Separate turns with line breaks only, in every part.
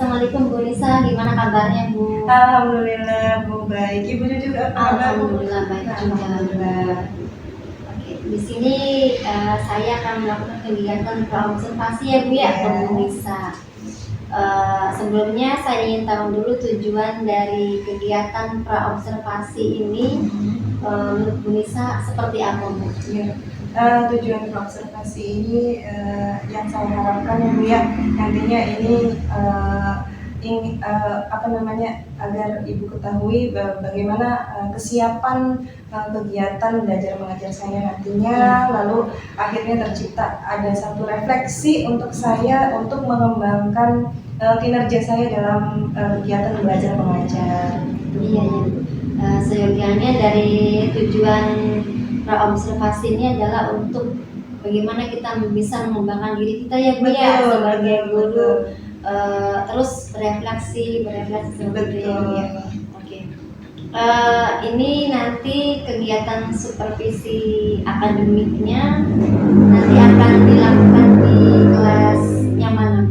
Assalamualaikum Bu Nisa, gimana kabarnya Bu?
Alhamdulillah Bu, baik. Ibu juga apa kabar?
Alhamdulillah baik juga.
Alhamdulillah.
Oke, di sini saya akan melakukan kegiatan praobservasi ya Bu ya, Bu Nisa. Sebelumnya saya ingin tahu dulu tujuan dari kegiatan praobservasi ini. Menurut Bu Nisa seperti apa Bu?
Ya. Tujuan observasi ini yang saya harapkan ya Bu ya, nantinya ini agar Ibu ketahui bagaimana kesiapan kegiatan belajar mengajar saya nantinya, lalu akhirnya tercipta ada satu refleksi untuk saya untuk mengembangkan kinerja saya dalam kegiatan belajar mengajar.
Iya ya. Seyogianya dari tujuan praobservasi ini adalah untuk bagaimana kita bisa mengembangkan diri kita ya Bu ya sebagai guru, terus berefleksi seperti itu ya. Oke. Ini nanti kegiatan supervisi akademiknya nanti akan dilakukan di kelas yang mana?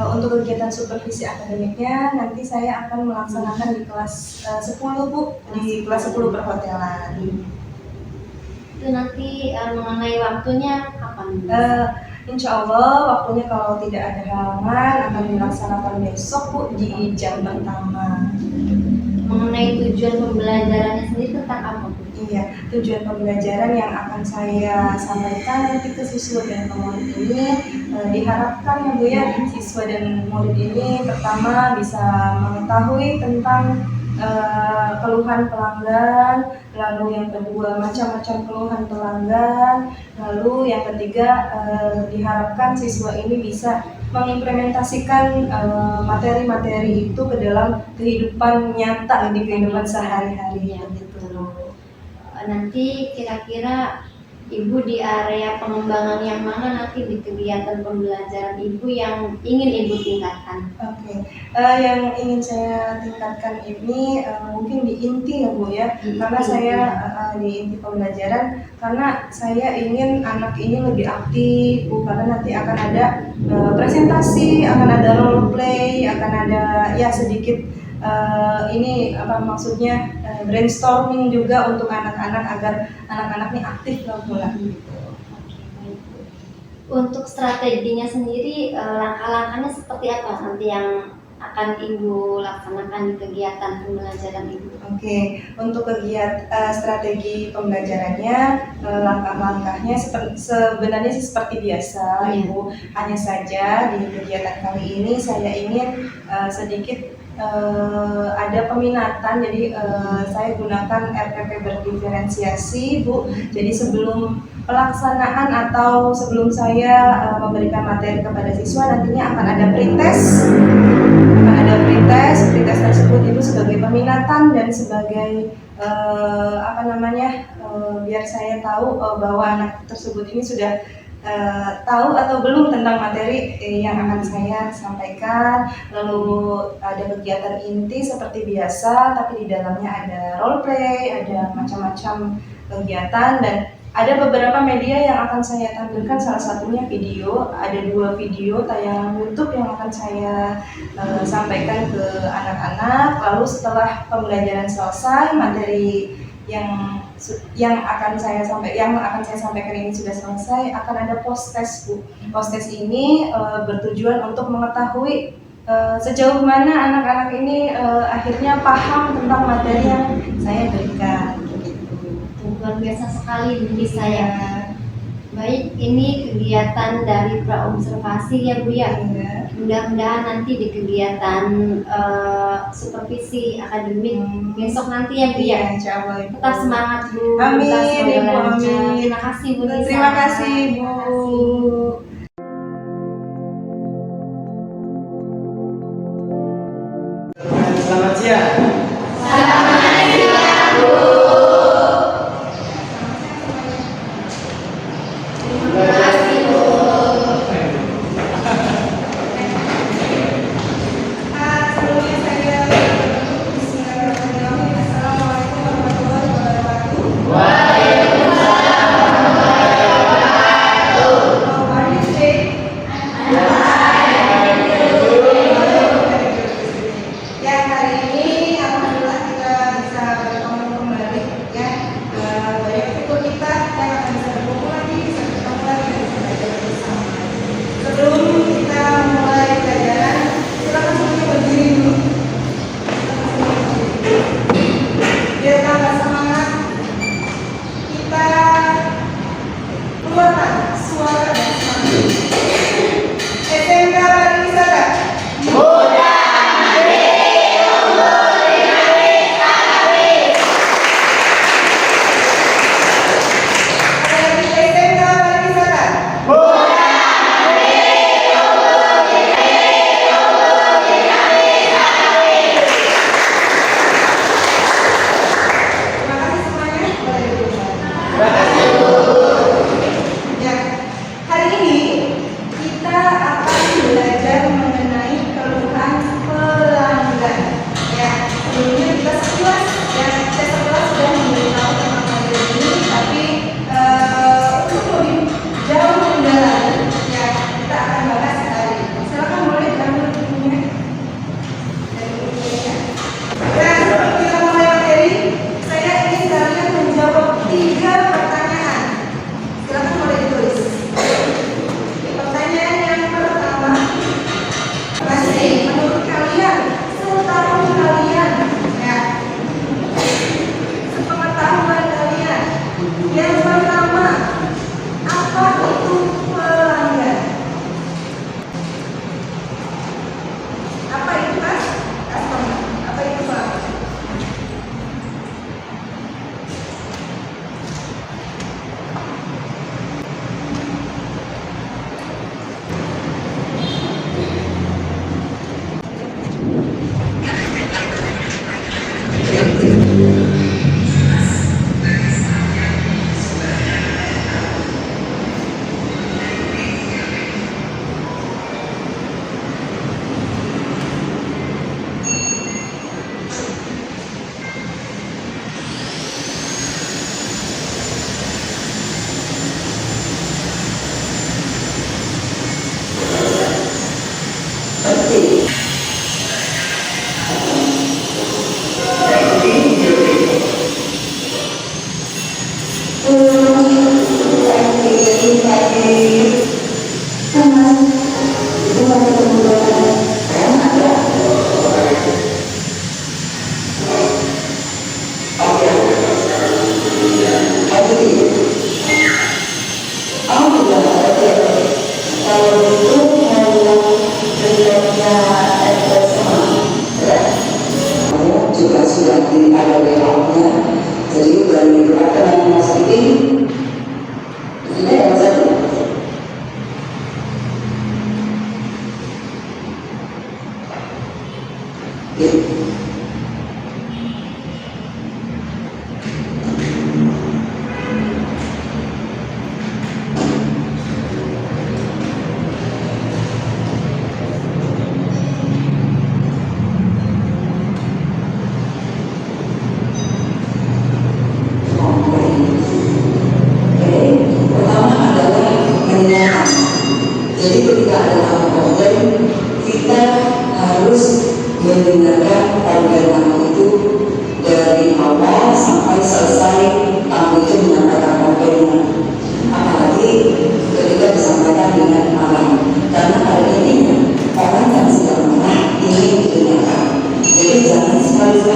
Untuk kegiatan supervisi akademiknya nanti saya akan melaksanakan di kelas 10 Bu, di kelas 10 perhotelan.
Itu nanti mengenai waktunya kapan?
Insya Allah waktunya kalau tidak ada halangan akan dilaksanakan besok Bu di jam pertama.
Mengenai tujuan pembelajarannya sendiri tentang apa Bu?
Iya, tujuan pembelajaran yang akan saya sampaikan nanti ke siswa dan murid ini diharapkan ya Bu ya, siswa dan murid ini pertama bisa mengetahui tentang keluhan pelanggan, lalu yang kedua macam-macam keluhan pelanggan, lalu yang ketiga diharapkan siswa ini bisa mengimplementasikan materi-materi itu ke dalam kehidupan nyata di kehidupan sehari-hari.
Nanti kira-kira Ibu di area pengembangan yang mana nanti di kegiatan pembelajaran Ibu yang ingin Ibu tingkatkan?
Oke, yang ingin saya tingkatkan ini mungkin di inti ya Bu ya, karena saya di inti pembelajaran, karena saya ingin anak ini lebih aktif Bu, karena nanti akan ada presentasi, akan ada role play, akan ada ya sedikit brainstorming juga untuk anak-anak agar anak-anak ini aktif lah pula.
Untuk strateginya sendiri, langkah-langkahnya seperti apa nanti yang akan Ibu laksanakan di kegiatan pembelajaran Ibu?
Oke, untuk kegiatan strategi pembelajarannya, langkah-langkahnya sebenarnya seperti biasa Ibu. Hanya saja di kegiatan kali ini saya ingin sedikit ada peminatan, jadi saya gunakan RPP berdiferensiasi Bu. Jadi sebelum pelaksanaan atau sebelum saya memberikan materi kepada siswa, nantinya akan ada pretest. Pretest tersebut itu sebagai peminatan dan sebagai biar saya tahu bahwa anak tersebut ini sudah tahu atau belum tentang materi yang akan saya sampaikan. Lalu ada kegiatan inti seperti biasa, tapi di dalamnya ada role play, ada macam-macam kegiatan, dan ada beberapa media yang akan saya tampilkan. Salah satunya video, ada 2 video tayangan YouTube yang akan saya sampaikan ke anak-anak. Lalu setelah pembelajaran selesai, materi yang akan saya sampaikan ini sudah selesai, akan ada post test Bu. Post test ini bertujuan untuk mengetahui sejauh mana anak-anak ini akhirnya paham tentang materi yang saya berikan.
Luar biasa sekali bagi saya. Baik, ini kegiatan dari praobservasi ya Bu ya. Mudah-mudahan nanti di kegiatan supervisi akademik besok nanti ya Bu ya.
Insyaallah.
Tetap semangat Bu.
Amin Ibu, amin.
Terima kasih Bu Nisa.
Terima kasih Bu.
Selamat siang.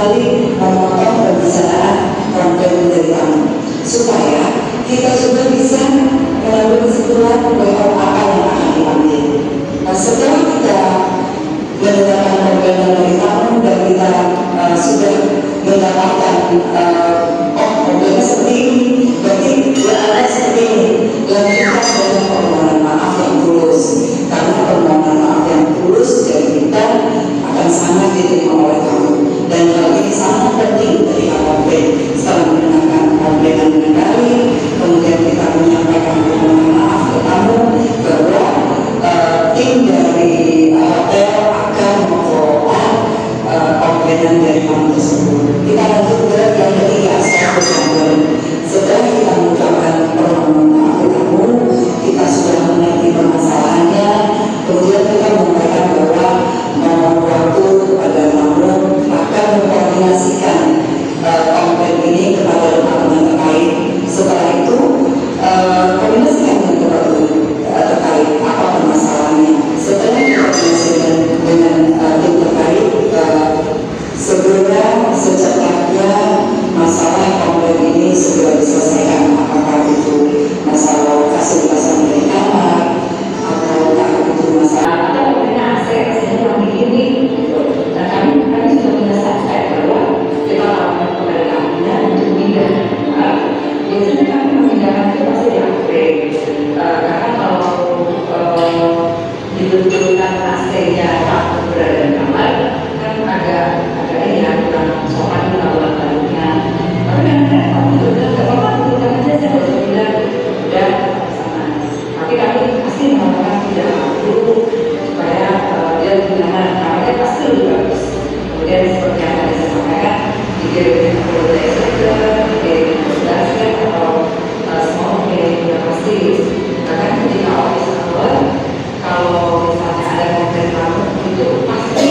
kembali memotong pembicaraan konten dari kamu supaya kita juga bisa mengambil kesimpulan bahwa apa yang akan diambil. Nah, setelah kita mendengarkan konten dari kamu dan kita sudah mendapatkan kontennya seperti ini, berarti ada seperti ini. Lanjutkan dengan permohonan maaf yang tulus, karena permohonan maaf yang tulus dari kita akan sangat diterima oleh kamu. Dan hal ini sangat penting ketika konten setelah mendengarkan konten dengan baik, kemudian kita menyampaikan permohonan maaf ke kamu bahwa tim dari hotel akan mengelola komponen dari kamu tersebut. Kita lanjut ke yang ketiga, setelah kita mengucapkan permohonan maaf ke kamu, kita sudah mengerti permasalahannya, kemudian kita menyampaikan bahwa mohon waktu kepada kamu akan mengkoordinasikan komponen ini kepada departemen terkait. Setelah itu koordinasikan dengan departemen terkait apa permasalahannya. Setelah dikoordinasikan dengan tim terkait, segera secepatnya masalah komponen ini segera diselesaikan. Apakah itu masalah fasilitas dari kamar atau itu masalah
ada pembina AC yang begini gitu. Dan kami sudah menyelesaikan bahwa kita lakukan kepada kami untuk pindah. Biasanya kami memindahkan itu pasti di upgrade, karena kalau dibetulkan AC-nya waktu berada di kamar kan agak ini ya kurang sopan kalau barunya. Tapi kadang-kadang kalau sudah nggak apa-apa betulkan aja, saya nggak usah pindah, udah sama. Tapi kami pasti melakukan pindah dulu supaya dia lebih nyaman, karena dia pasti lebih bagus. Kemudian seperti yang tadi saya sampaikan, dikirim ke dikirim ke basket atau semua mungkin sudah pasti. Bahkan ketika office hour, kalau misalnya ada konten kamu itu pasti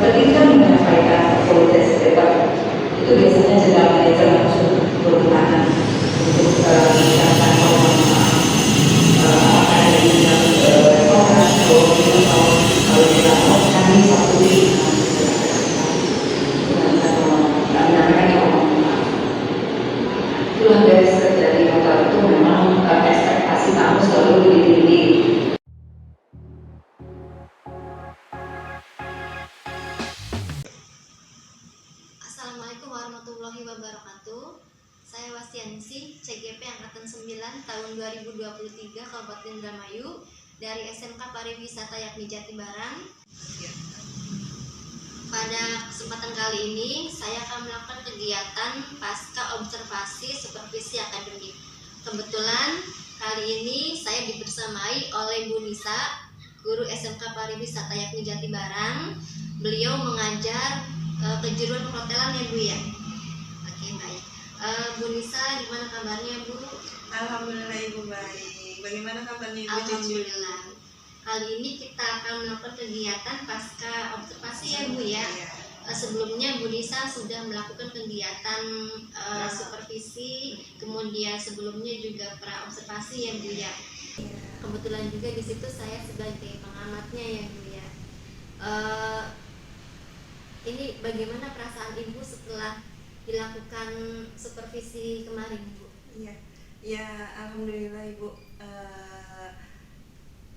ketika menyampaikan progress paper itu biasanya jenderal manager langsung berhubungan untuk menyiapkan apakah ada yang restoran atau kalau tidak mau kami satu itulah dari dari hotel itu memang ekspektasi kamu selalu lebih tinggi.
Assalamualaikum warahmatullahi wabarakatuh. Saya Wastiansi, CGP Angkatan 9 tahun 2023 Kabupaten Indramayu dari SMK Pariwisata Yakni Jatibarang. Pada kesempatan kali ini, saya akan melakukan kegiatan pasca observasi supervisi akademik. Kebetulan kali ini saya dibersamai oleh Bu Nisa, guru SMK Pariwisata Yakni Jatibarang. Beliau mengajar kejuruan perhotelan ya Bu ya. Oke, baik. Bu Nisa, gimana kabarnya Bu?
Alhamdulillah Ibu baik. Bagaimana kabarnya Ibu Cucu?
Alhamdulillah. Kali ini kita akan melakukan kegiatan pasca observasi ya Bu ya. Sebelumnya Bu Nisa sudah melakukan kegiatan supervisi, kemudian sebelumnya juga pra observasi ya Bu ya. Kebetulan juga di situ saya sebagai pengamatnya ya Bu ya. Ini bagaimana perasaan Ibu setelah dilakukan supervisi kemarin Bu?
Iya, ya alhamdulillah Ibu.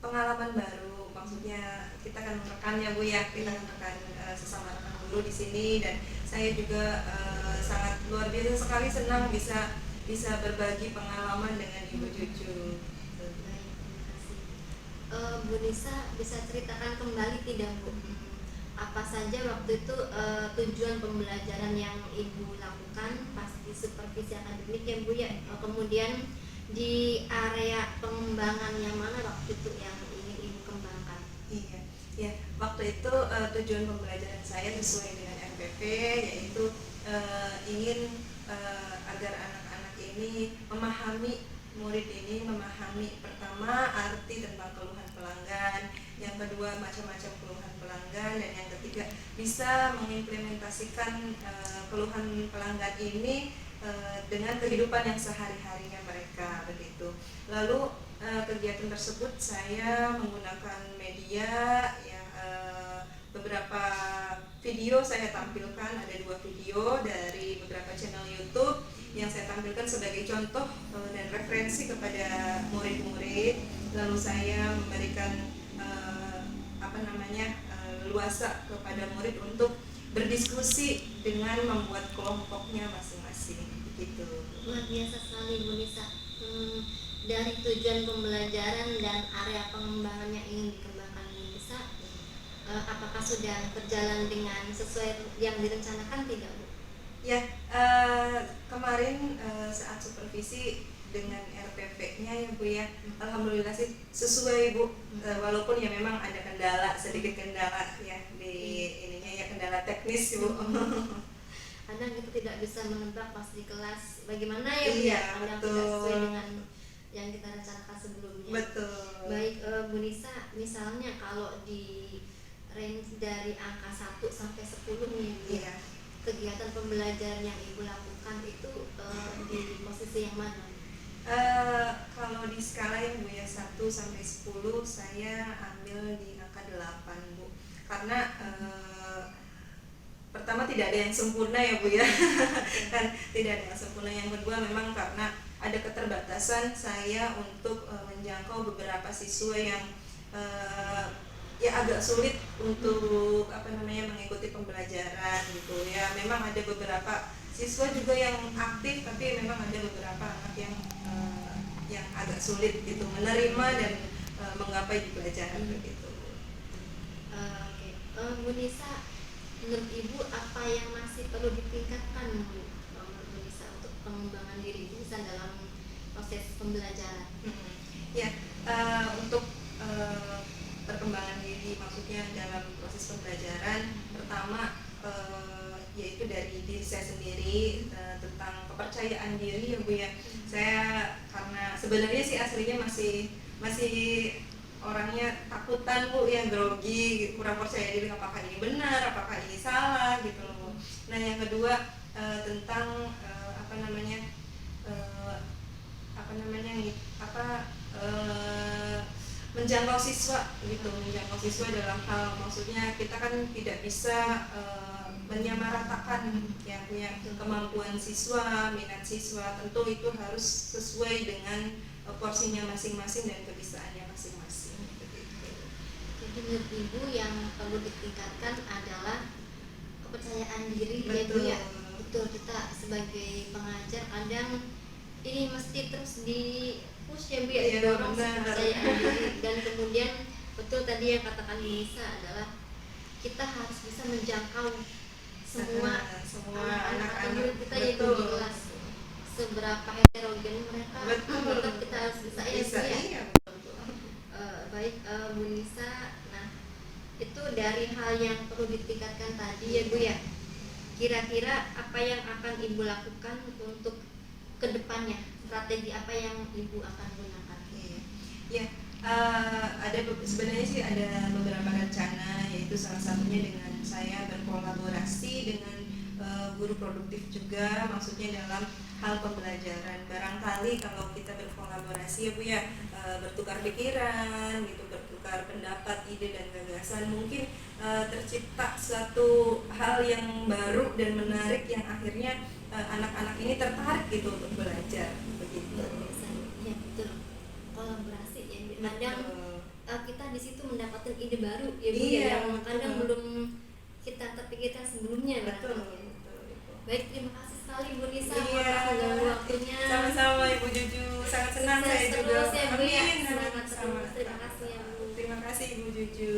Pengalaman baru, maksudnya kita kan rekan ya Bu ya, kita kan rekan sesama rekan guru di sini, dan saya juga sangat luar biasa sekali senang bisa berbagi pengalaman dengan Ibu Cucu.
Baik, terima kasih. Bu Nisa bisa ceritakan kembali tidak Bu? Apa saja waktu itu tujuan pembelajaran yang Ibu lakukan pasti supervisi akademik ya Bu ya. Kemudian di area pengembangan yang mana waktu itu yang ingin Ibu kembangkan?
Iya, ya waktu itu tujuan pembelajaran saya sesuai dengan MPP, yaitu ingin agar anak-anak ini memahami, murid ini memahami pertama arti tentang keluhan pelanggan, yang kedua macam-macam keluhan pelanggan, dan yang ketiga bisa mengimplementasikan keluhan pelanggan ini dengan kehidupan yang sehari-harinya mereka begitu. Lalu kegiatan tersebut saya menggunakan media yang beberapa video video saya tampilkan, ada 2 video dari beberapa channel YouTube yang saya tampilkan sebagai contoh dan referensi kepada murid-murid. Lalu saya memberikan luasa kepada murid untuk berdiskusi dengan membuat kelompoknya masing-masing gitu.
Luar biasa sekali Bu Nisa. Dari tujuan pembelajaran dan area pengembangan yang ingin dikembangkan Bu Nisa, apakah sudah berjalan dengan sesuai yang direncanakan tidak Bu?
Ya, kemarin saat supervisi dengan RPP-nya ya Bu ya, alhamdulillah sih sesuai Bu, walaupun ya memang ada sedikit kendala ya di ininya ya, kendala teknis Bu.
Kadang kita tidak bisa menebak pas di kelas bagaimana ya Bu
Iya,
ya, kadang
betul.
tidak sesuai dengan yang kita rencanakan sebelumnya.
Betul.
Baik Bu Nisa, misalnya kalau di range dari angka 1 sampai 10 nih Bu,
Iya.
kegiatan pembelajaran yang Ibu lakukan itu di posisi yang mana?
Kalau di skala yang Bu ya 1 sampai 10 saya ambil di angka 8 Bu. Karena pertama tidak ada yang sempurna ya Bu ya. Kan tidak ada yang sempurna. Yang kedua memang karena ada keterbatasan saya untuk menjangkau beberapa siswa yang ya agak sulit untuk mengikuti pembelajaran gitu ya. Memang ada beberapa siswa juga yang aktif, tapi memang ada beberapa anak yang agak sulit gitu menerima dan menggapai di pelajaran begitu.
Oke. Bu Nisa, menurut Ibu apa yang masih perlu ditingkatkan menurut Bu Nisa untuk pengembangan diri Bu Nisa dalam proses pembelajaran?
Ya, untuk perkembangan diri maksudnya dalam proses pembelajaran, pertama yaitu dari diri saya sendiri, tentang kepercayaan diri ya Bu ya. Saya karena sebenarnya sih aslinya masih orangnya takutan Bu ya, grogi, kurang percaya diri apakah ini benar, apakah ini salah gitu loh. Nah yang kedua tentang menjangkau siswa gitu, menjangkau siswa dalam hal maksudnya kita kan tidak bisa menyamaratakan ya punya kemampuan siswa, minat siswa, tentu itu harus sesuai dengan porsinya masing-masing dan kebisaannya masing-masing begitu.
Jadi menurut Ibu yang perlu ditingkatkan adalah kepercayaan diri ya Bu
Betul.
ya. Betul, kita sebagai pengajar kadang ini mesti terus di push ya Bu ya,
Iya,
didorong
benar.
kepercayaan diri. Dan kemudian betul tadi yang katakan Nisa adalah kita harus bisa menjangkau semua anak-anak murid kita yang
betul.
di kelas, seberapa heterogen mereka,
Betul.
tetap kita harus bisa ya Bu ya.
Iya.
Baik Bu Nisa, nah itu dari hal yang perlu ditingkatkan tadi ya Bu ya. Kira-kira apa yang akan Ibu lakukan untuk kedepannya? Strategi apa yang Ibu akan gunakan?
Ya, sebenarnya sih ada beberapa rencana, yaitu salah satunya dengan saya berkolaborasi dengan guru produktif juga, maksudnya dalam hal pembelajaran. Barangkali kalau kita berkolaborasi ya Bu ya, bertukar pikiran gitu, bertukar pendapat, ide dan gagasan, mungkin tercipta suatu hal yang baru dan menarik yang akhirnya anak-anak ini tertarik gitu untuk belajar begitu.
Ya betul, kolaborasi ya. Kadang kita di situ mendapatkan ide baru ya Bu
Iya,
ya, yang kadang
betul.
belum kita terpikirkan sebelumnya.
Betul,
barangkali.
betul.
Baik, terima kasih sekali Bu Nisa
Iya,
atas mengganggu waktunya.
sama-sama Ibu Juju, sangat senang saya
Sukses
juga.
terus ya Bu ya.
Amin,
Semangat
sama.
terus. Terima kasih ya Bu.
Terima kasih Ibu Juju.